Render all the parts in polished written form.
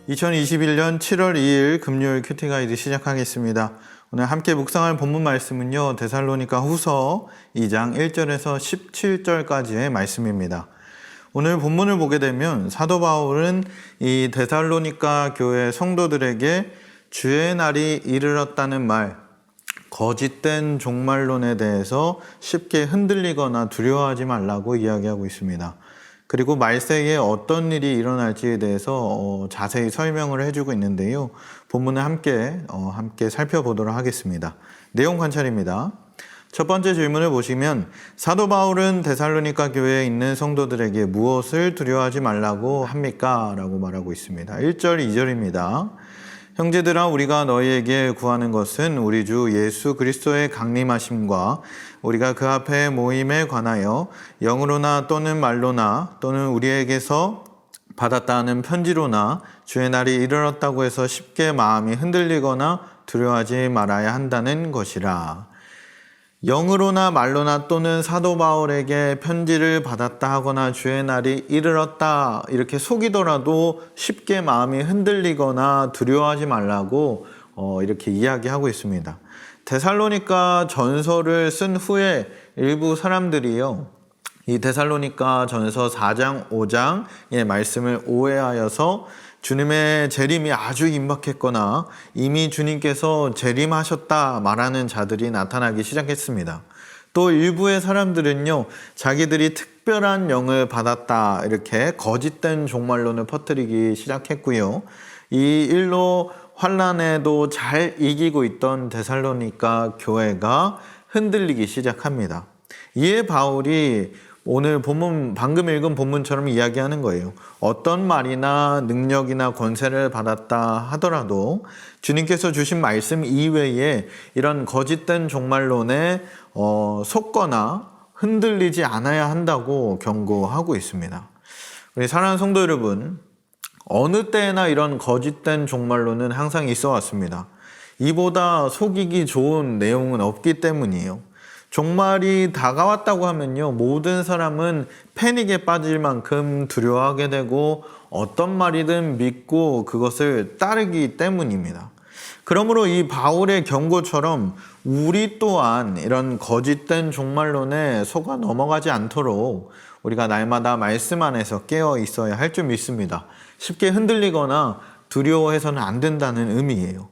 2021년 7월 2일 금요일 큐티 가이드 시작하겠습니다. 오늘 함께 묵상할 본문 말씀은요, 데살로니가 후서 2장 1절에서 17절까지의 말씀입니다. 오늘 본문을 보게 되면 사도 바울은 이 데살로니가 교회 성도들에게 주의 날이 이르렀다는 말, 거짓된 종말론에 대해서 쉽게 흔들리거나 두려워하지 말라고 이야기하고 있습니다. 그리고 말세에 어떤 일이 일어날지에 대해서 자세히 설명을 해주고 있는데요. 본문을 함께 살펴보도록 하겠습니다. 내용 관찰입니다. 첫 번째 질문을 보시면 사도 바울은 데살로니가 교회에 있는 성도들에게 무엇을 두려워하지 말라고 합니까? 라고 말하고 있습니다. 1절, 2절입니다. 형제들아, 우리가 너희에게 구하는 것은 우리 주 예수 그리스도의 강림하심과 우리가 그 앞에 모임에 관하여 영으로나 또는 말로나 또는 우리에게서 받았다 하는 편지로나 주의 날이 이르렀다고 해서 쉽게 마음이 흔들리거나 두려워하지 말아야 한다는 것이라. 영으로나 말로나 또는 사도 바울에게 편지를 받았다 하거나 주의 날이 이르렀다 이렇게 속이더라도 쉽게 마음이 흔들리거나 두려워하지 말라고 이렇게 이야기하고 있습니다. 데살로니가 전서를 쓴 후에 일부 사람들이요, 이 데살로니가 전서 4장, 5장의 말씀을 오해하여서 주님의 재림이 아주 임박했거나 이미 주님께서 재림하셨다 말하는 자들이 나타나기 시작했습니다. 또 일부의 사람들은요, 자기들이 특별한 영을 받았다 이렇게 거짓된 종말론을 퍼뜨리기 시작했고요. 이 일로 환난에도 잘 이기고 있던 데살로니가 교회가 흔들리기 시작합니다. 이에 바울이 오늘 본문, 방금 읽은 본문처럼 이야기하는 거예요. 어떤 말이나 능력이나 권세를 받았다 하더라도 주님께서 주신 말씀 이외에 이런 거짓된 종말론에 속거나 흔들리지 않아야 한다고 경고하고 있습니다. 우리 사랑하는 성도 여러분, 어느 때나 이런 거짓된 종말론은 항상 있어 왔습니다. 이보다 속이기 좋은 내용은 없기 때문이에요. 종말이 다가왔다고 하면요, 모든 사람은 패닉에 빠질 만큼 두려워하게 되고 어떤 말이든 믿고 그것을 따르기 때문입니다. 그러므로 이 바울의 경고처럼 우리 또한 이런 거짓된 종말론에 속아 넘어가지 않도록 우리가 날마다 말씀 안에서 깨어 있어야 할 줄 믿습니다. 쉽게 흔들리거나 두려워해서는 안 된다는 의미예요.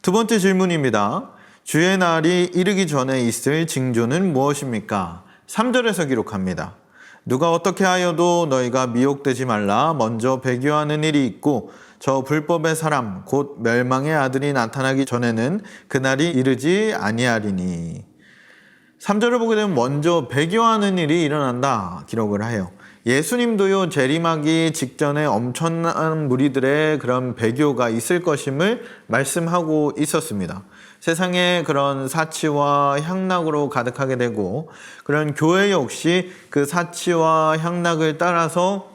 두 번째 질문입니다. 주의 날이 이르기 전에 있을 징조는 무엇입니까? 3절에서 기록합니다. 누가 어떻게 하여도 너희가 미혹되지 말라. 먼저 배교하는 일이 있고 저 불법의 사람 곧 멸망의 아들이 나타나기 전에는 그날이 이르지 아니하리니. 3절을 보게 되면 먼저 배교하는 일이 일어난다 기록을 해요. 예수님도요, 재림하기 직전에 엄청난 무리들의 그런 배교가 있을 것임을 말씀하고 있었습니다. 세상에 그런 사치와 향락으로 가득하게 되고 그런 교회 역시 그 사치와 향락을 따라서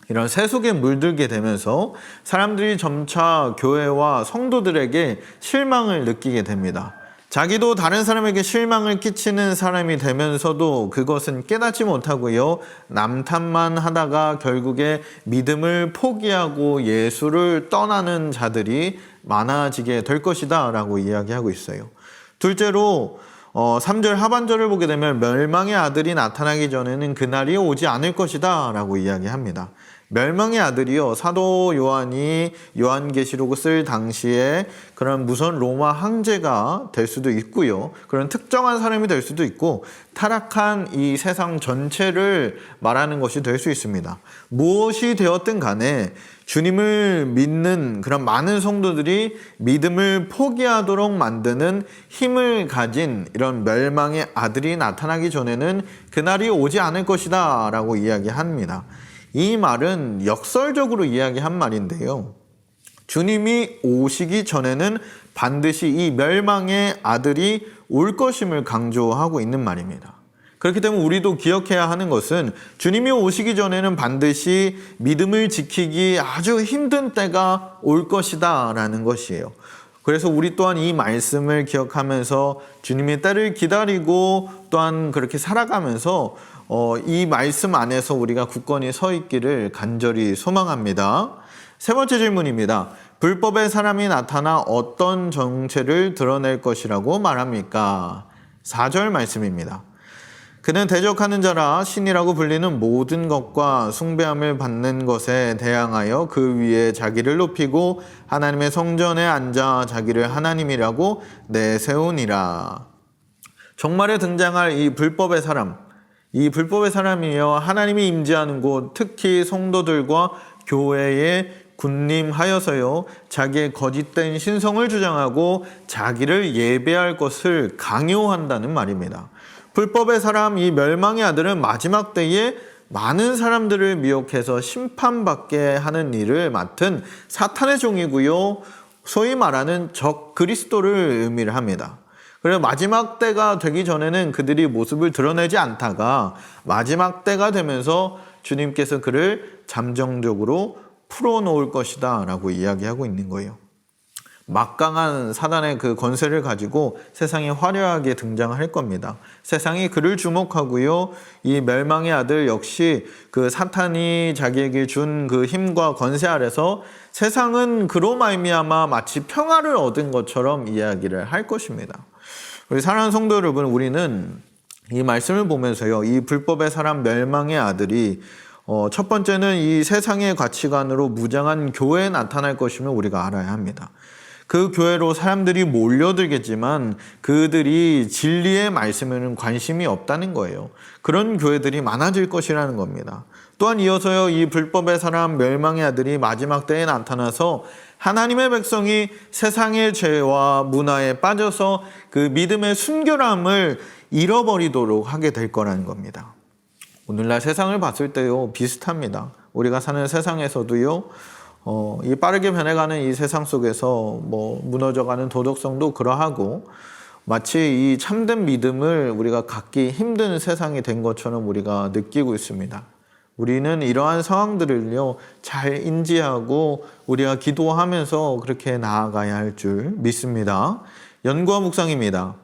이런 세속에 물들게 되면서 사람들이 점차 교회와 성도들에게 실망을 느끼게 됩니다. 자기도 다른 사람에게 실망을 끼치는 사람이 되면서도 그것은 깨닫지 못하고요, 남탓만 하다가 결국에 믿음을 포기하고 예수를 떠나는 자들이 많아지게 될 것이다 라고 이야기하고 있어요. 둘째로 3절 하반절을 보게 되면 멸망의 아들이 나타나기 전에는 그날이 오지 않을 것이다 라고 이야기합니다. 멸망의 아들이요, 사도 요한이 요한계시록을 쓸 당시에 그런 무서운 로마 황제가 될 수도 있고요, 그런 특정한 사람이 될 수도 있고 타락한 이 세상 전체를 말하는 것이 될 수 있습니다. 무엇이 되었든 간에 주님을 믿는 그런 많은 성도들이 믿음을 포기하도록 만드는 힘을 가진 이런 멸망의 아들이 나타나기 전에는 그날이 오지 않을 것이다 라고 이야기합니다. 이 말은 역설적으로 이야기한 말인데요, 주님이 오시기 전에는 반드시 이 멸망의 아들이 올 것임을 강조하고 있는 말입니다. 그렇기 때문에 우리도 기억해야 하는 것은 주님이 오시기 전에는 반드시 믿음을 지키기 아주 힘든 때가 올 것이다 라는 것이에요. 그래서 우리 또한 이 말씀을 기억하면서 주님의 때를 기다리고 또한 그렇게 살아가면서 이 말씀 안에서 우리가 굳건히 서 있기를 간절히 소망합니다. 세 번째 질문입니다. 불법의 사람이 나타나 어떤 정체를 드러낼 것이라고 말합니까? 4절 말씀입니다. 그는 대적하는 자라 신이라고 불리는 모든 것과 숭배함을 받는 것에 대항하여 그 위에 자기를 높이고 하나님의 성전에 앉아 자기를 하나님이라고 내세우니라. 종말에 등장할 이 불법의 사람, 이 불법의 사람이여 하나님이 임재하는 곳, 특히 성도들과 교회에 군림하여서요 자기의 거짓된 신성을 주장하고 자기를 예배할 것을 강요한다는 말입니다. 불법의 사람, 이 멸망의 아들은 마지막 때에 많은 사람들을 미혹해서 심판받게 하는 일을 맡은 사탄의 종이고요, 소위 말하는 적 그리스도를 의미를 합니다. 그래서 마지막 때가 되기 전에는 그들이 모습을 드러내지 않다가 마지막 때가 되면서 주님께서 그를 잠정적으로 풀어놓을 것이다 라고 이야기하고 있는 거예요. 막강한 사단의 그 권세를 가지고 세상에 화려하게 등장할 겁니다. 세상이 그를 주목하고요, 이 멸망의 아들 역시 그 사탄이 자기에게 준 그 힘과 권세 아래서 세상은 그로 말미암아 마치 평화를 얻은 것처럼 이야기를 할 것입니다. 우리 사랑하는 성도 여러분, 우리는 이 말씀을 보면서요, 이 불법의 사람 멸망의 아들이 첫 번째는 이 세상의 가치관으로 무장한 교회에 나타날 것임을 우리가 알아야 합니다. 그 교회로 사람들이 몰려들겠지만 그들이 진리의 말씀에는 관심이 없다는 거예요. 그런 교회들이 많아질 것이라는 겁니다. 또한 이어서요, 이 불법의 사람 멸망의 아들이 마지막 때에 나타나서 하나님의 백성이 세상의 죄와 문화에 빠져서 그 믿음의 순결함을 잃어버리도록 하게 될 거라는 겁니다. 오늘날 세상을 봤을 때요 비슷합니다. 우리가 사는 세상에서도요 이 빠르게 변해가는 이 세상 속에서 무너져가는 도덕성도 그러하고 마치 이 참된 믿음을 우리가 갖기 힘든 세상이 된 것처럼 우리가 느끼고 있습니다. 우리는 이러한 상황들을요 잘 인지하고 우리가 기도하면서 그렇게 나아가야 할 줄 믿습니다. 연구와 묵상입니다.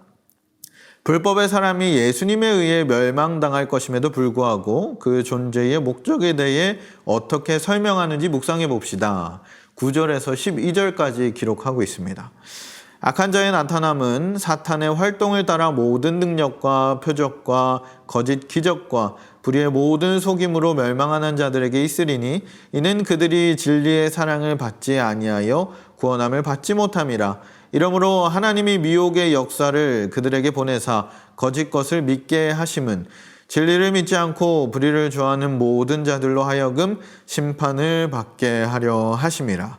불법의 사람이 예수님에 의해 멸망당할 것임에도 불구하고 그 존재의 목적에 대해 어떻게 설명하는지 묵상해 봅시다. 9절에서 12절까지 기록하고 있습니다. 악한 자의 나타남은 사탄의 활동을 따라 모든 능력과 표적과 거짓 기적과 불의의 모든 속임으로 멸망하는 자들에게 있으리니 이는 그들이 진리의 사랑을 받지 아니하여 구원함을 받지 못함이라. 이러므로 하나님이 미혹의 역사를 그들에게 보내사 거짓 것을 믿게 하심은 진리를 믿지 않고 불의를 좋아하는 모든 자들로 하여금 심판을 받게 하려 하심이라.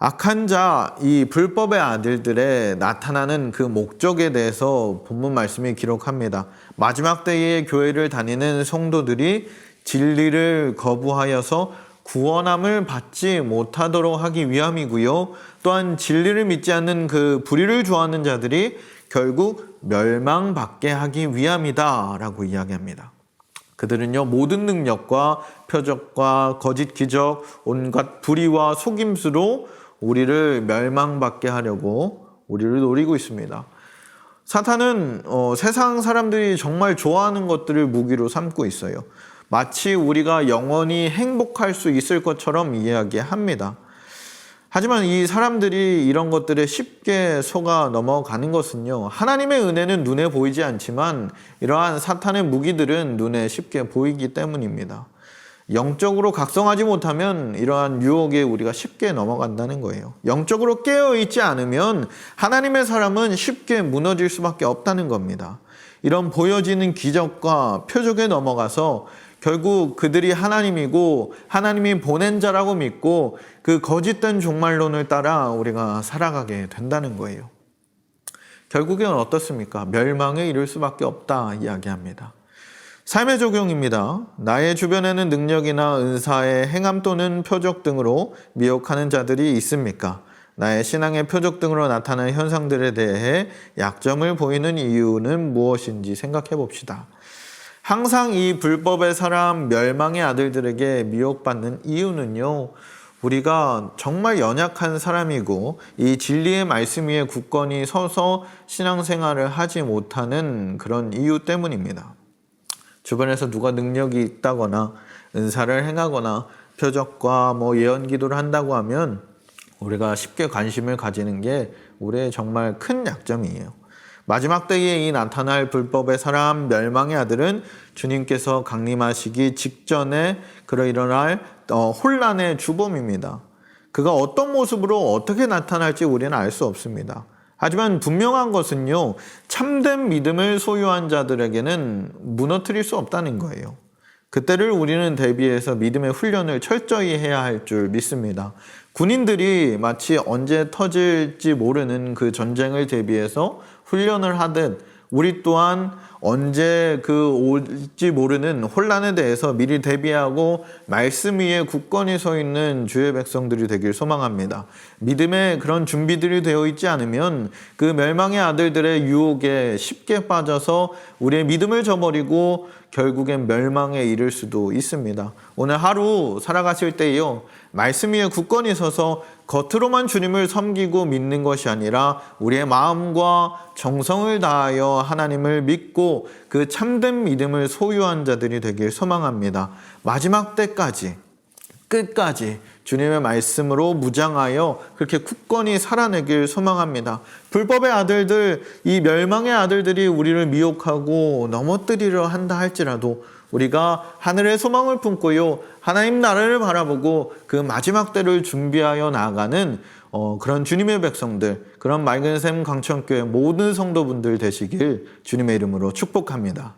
악한 자, 이 불법의 아들들의 나타나는 그 목적에 대해서 본문 말씀이 기록합니다. 마지막 때에 교회를 다니는 성도들이 진리를 거부하여서 구원함을 받지 못하도록 하기 위함이고요. 또한 진리를 믿지 않는 그 불의를 좋아하는 자들이 결국 멸망받게 하기 위함이다 라고 이야기합니다. 그들은요 모든 능력과 표적과 거짓 기적, 온갖 불의와 속임수로 우리를 멸망받게 하려고 우리를 노리고 있습니다. 사탄은 세상 사람들이 정말 좋아하는 것들을 무기로 삼고 있어요. 마치 우리가 영원히 행복할 수 있을 것처럼 이야기합니다. 하지만 이 사람들이 이런 것들에 쉽게 속아 넘어가는 것은요, 하나님의 은혜는 눈에 보이지 않지만 이러한 사탄의 무기들은 눈에 쉽게 보이기 때문입니다. 영적으로 각성하지 못하면 이러한 유혹에 우리가 쉽게 넘어간다는 거예요. 영적으로 깨어있지 않으면 하나님의 사람은 쉽게 무너질 수밖에 없다는 겁니다. 이런 보여지는 기적과 표적에 넘어가서 결국 그들이 하나님이고 하나님이 보낸 자라고 믿고 그 거짓된 종말론을 따라 우리가 살아가게 된다는 거예요. 결국엔 어떻습니까? 멸망에 이를 수밖에 없다 이야기합니다. 삶의 적용입니다. 나의 주변에는 능력이나 은사의 행함 또는 표적 등으로 미혹하는 자들이 있습니까? 나의 신앙의 표적 등으로 나타나는 현상들에 대해 약점을 보이는 이유는 무엇인지 생각해 봅시다. 항상 이 불법의 사람, 멸망의 아들들에게 미혹받는 이유는요, 우리가 정말 연약한 사람이고 이 진리의 말씀 위에 굳건히 서서 신앙생활을 하지 못하는 그런 이유 때문입니다. 주변에서 누가 능력이 있다거나 은사를 행하거나 표적과 예언 기도를 한다고 하면 우리가 쉽게 관심을 가지는 게 우리의 정말 큰 약점이에요. 마지막 때에 이 나타날 불법의 사람 멸망의 아들은 주님께서 강림하시기 직전에 일어날 혼란의 주범입니다. 그가 어떤 모습으로 어떻게 나타날지 우리는 알 수 없습니다. 하지만 분명한 것은요, 참된 믿음을 소유한 자들에게는 무너뜨릴 수 없다는 거예요. 그때를 우리는 대비해서 믿음의 훈련을 철저히 해야 할 줄 믿습니다. 군인들이 마치 언제 터질지 모르는 그 전쟁을 대비해서 훈련을 하듯 우리 또한 언제 올지 모르는 혼란에 대해서 미리 대비하고 말씀 위에 굳건히 서 있는 주의 백성들이 되길 소망합니다. 믿음에 그런 준비들이 되어 있지 않으면 그 멸망의 아들들의 유혹에 쉽게 빠져서 우리의 믿음을 저버리고 결국엔 멸망에 이를 수도 있습니다. 오늘 하루 살아가실 때요, 말씀 위에 굳건히 서서 겉으로만 주님을 섬기고 믿는 것이 아니라 우리의 마음과 정성을 다하여 하나님을 믿고 그 참된 믿음을 소유한 자들이 되길 소망합니다. 마지막 때까지 끝까지 주님의 말씀으로 무장하여 그렇게 굳건히 살아내길 소망합니다. 불법의 아들들, 이 멸망의 아들들이 우리를 미혹하고 넘어뜨리려 한다 할지라도 우리가 하늘의 소망을 품고요, 하나님 나라를 바라보고 그 마지막 때를 준비하여 나아가는 그런 주님의 백성들, 그런 맑은 샘 강천교회 모든 성도분들 되시길 주님의 이름으로 축복합니다.